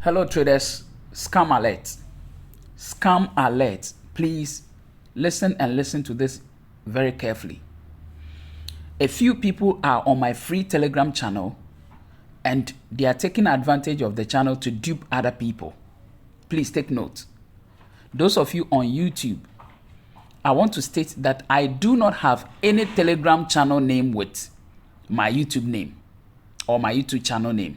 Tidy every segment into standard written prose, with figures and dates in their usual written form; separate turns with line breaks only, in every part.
Hello traders, scam alert. Scam alert. Please listen and listen to this very carefully. A few people are on my free Telegram channel and they are taking advantage of the channel to dupe other people. Please take note. Those of you on YouTube, I want to state that I do not have any Telegram channel name with my YouTube name or my YouTube channel name.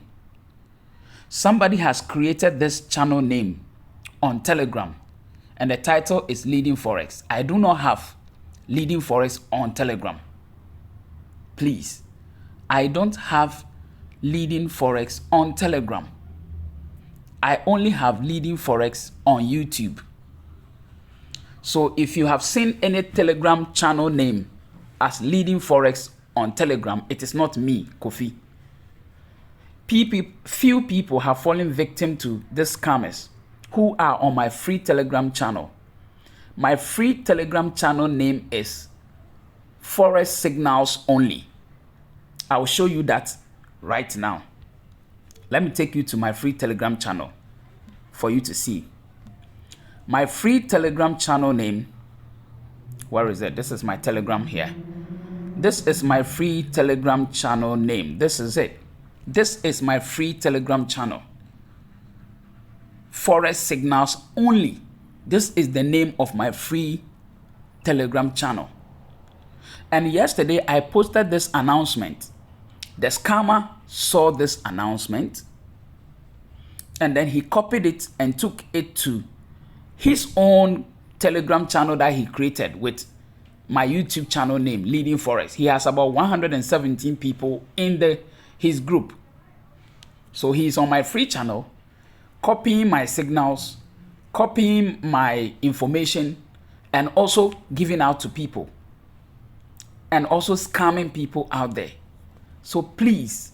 Somebody has created this channel name on Telegram and the title is Leading Forex. I do not have Leading Forex on Telegram. Please, I don't have Leading Forex on Telegram. I only have Leading Forex on YouTube. So if you have seen any Telegram channel name as Leading Forex on Telegram, it is not me, Kofi. Few people have fallen victim to these scammers who are on my free Telegram channel. My free Telegram channel name is Forex Signals Only. I will show you that right now. Let me take you to my free Telegram channel for you to see. My free Telegram channel name, where is it? This is my Telegram here. This is my free Telegram channel name. This is it. This is my free Telegram channel. Forex Signals Only. This is the name of my free Telegram channel. And yesterday I posted this announcement. The scammer saw this announcement and then he copied it and took it to his own Telegram channel that he created with my YouTube channel name, Leading Forex. He has about 117 people in his group. So he's on my free channel, copying my signals, copying my information, and also giving out to people. And also scamming people out there. So please,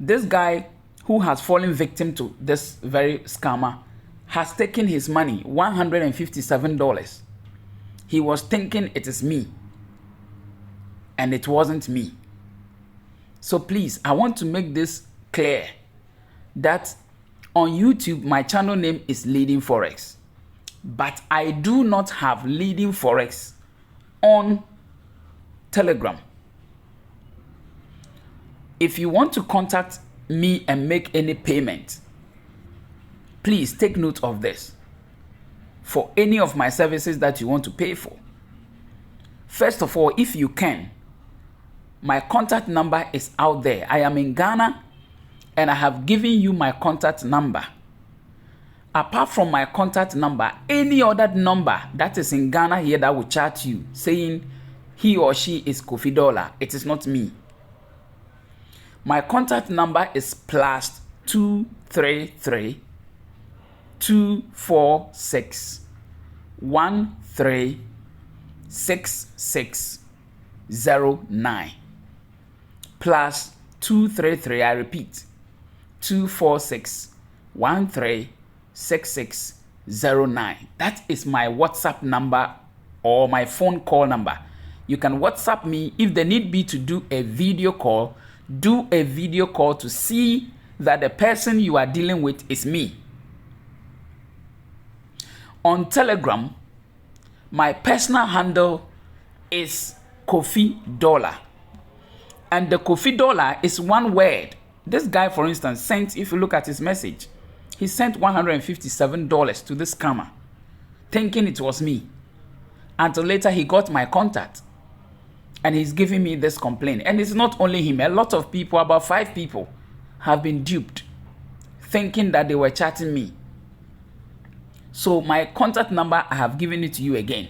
this guy who has fallen victim to this very scammer has taken his money, $157. He was thinking it is me. And it wasn't me. So please, I want to make this clear that on YouTube, my channel name is Leading Forex. But I do not have Leading Forex on Telegram. If you want to contact me and make any payment, please take note of this. For any of my services that you want to pay for. First of all, if you can, my contact number is out there. I am in Ghana and I have given you my contact number. Apart from my contact number, any other number that is in Ghana here that will chat you saying he or she is Kofi Dollar, it is not me. My contact number is +233 246 136609 +233, I repeat, 246 136609. That is my WhatsApp number or my phone call number. You can WhatsApp me if the need be to do a video call. Do a video call to see that the person you are dealing with is me. On Telegram, my personal handle is Kofi Dollar. And the Kofi Dollar is one word. This guy, for instance, sent, if you look at his message, he sent $157 to this scammer, thinking it was me. Until later, he got my contact. And he's giving me this complaint. And it's not only him. A lot of people, about 5 people, have been duped, thinking that they were chatting me. So my contact number, I have given it to you again.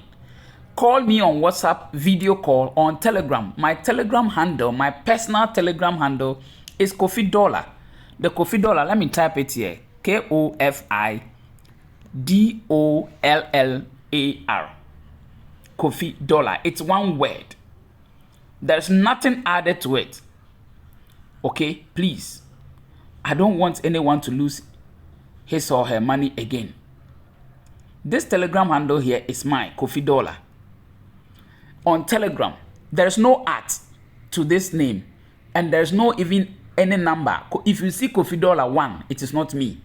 Call me on WhatsApp, video call, on Telegram. My Telegram handle, my personal Telegram handle is Kofi Dollar. The Kofi Dollar, let me type it here. KOFIDOLLAR. Kofi Dollar. It's one word. There's nothing added to it. Okay, please. I don't want anyone to lose his or her money again. This Telegram handle here is mine, Kofi Dollar. On Telegram, there's no @ to this name, and there's no even any number. If you see Kofi Dollar 1, it is not me.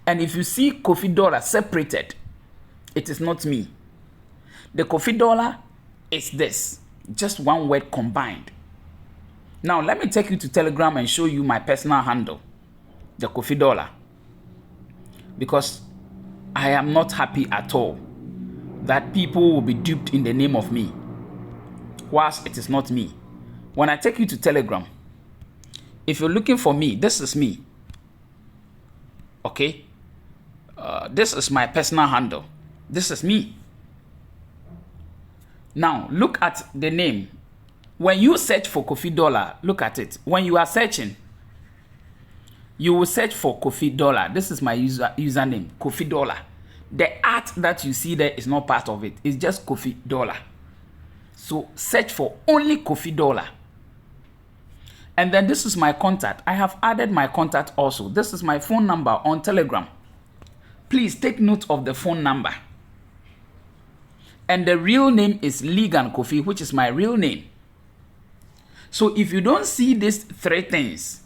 And if you see Kofi Dollar separated, it is not me. The Kofi Dollar is this, just one word combined. Now, let me take you to Telegram and show you my personal handle, the Kofi Dollar. Because I am not happy at all that people will be duped in the name of me, whilst it is not me. When I take you to Telegram, if you're looking for me, this is me. Okay? This is my personal handle. This is me. Now, look at the name. When you search for Kofi Dollar, look at it. When you are searching, you will search for Kofi Dollar. This is my username, Kofi Dollar. The art that you see there is not part of it. It's just Kofi Dollar. So search for only Kofi Dollar. And then this is my contact. I have added my contact also. This is my phone number on Telegram. Please take note of the phone number. And the real name is Ligan Kofi, which is my real name. So if you don't see these three things,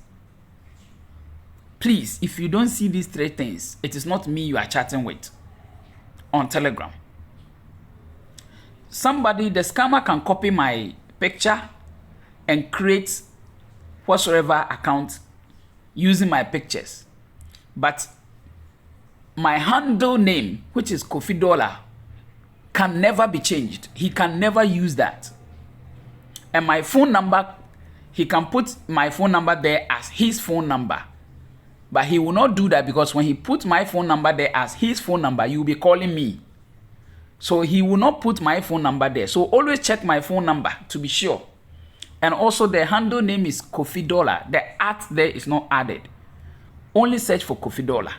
please, if you don't see these three things, it is not me you are chatting with on Telegram. Somebody, the scammer can copy my picture and create whatsoever account using my pictures. But my handle name, which is Kofi Dollar, can never be changed. He can never use that. And my phone number, he can put my phone number there as his phone number. But he will not do that, because when he puts my phone number there as his phone number, you will be calling me. So he will not put my phone number there. So always check my phone number to be sure. And also the handle name is Kofi Dollar. The at there is not added. Only search for Kofi Dollar.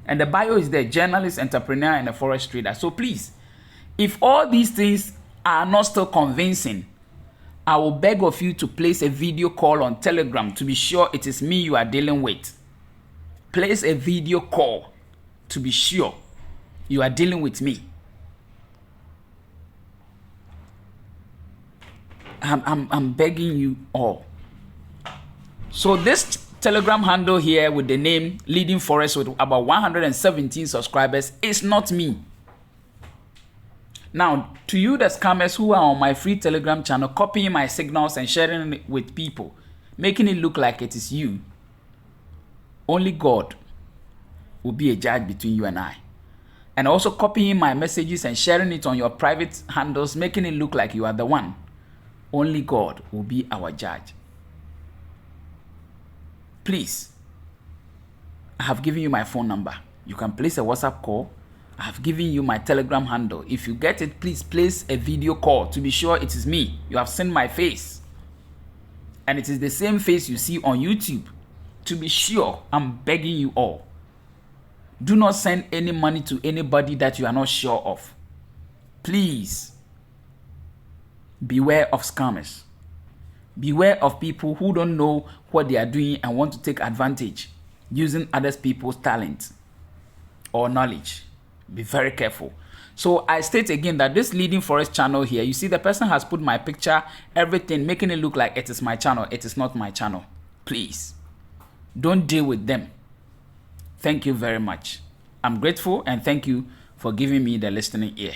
And the bio is there, journalist, entrepreneur, and a forex trader. So please, if all these things are not still convincing, I will beg of you to place a video call on Telegram to be sure it is me you are dealing with. Place a video call to be sure you are dealing with me. I'm begging you all. So this Telegram handle here with the name Leading Forex with about 117 subscribers is not me. Now, to you the scammers who are on my free Telegram channel, copying my signals and sharing it with people, making it look like it is you, only God will be a judge between you and I. And also copying my messages and sharing it on your private handles, making it look like you are the one. Only God will be our judge. Please, I have given you my phone number. You can place a WhatsApp call. I have given you my Telegram handle. If you get it, please place a video call to be sure it is me. You have seen my face. And it is the same face you see on YouTube. To be sure, I'm begging you all. Do not send any money to anybody that you are not sure of. Please. Beware of scammers. Beware of people who don't know what they are doing and want to take advantage using other people's talent or knowledge. Be very careful. So I state again that this Leading Forex channel here, you see the person has put my picture, everything, making it look like it is my channel. It is not my channel. Please, don't deal with them. Thank you very much. I'm grateful and thank you for giving me the listening ear.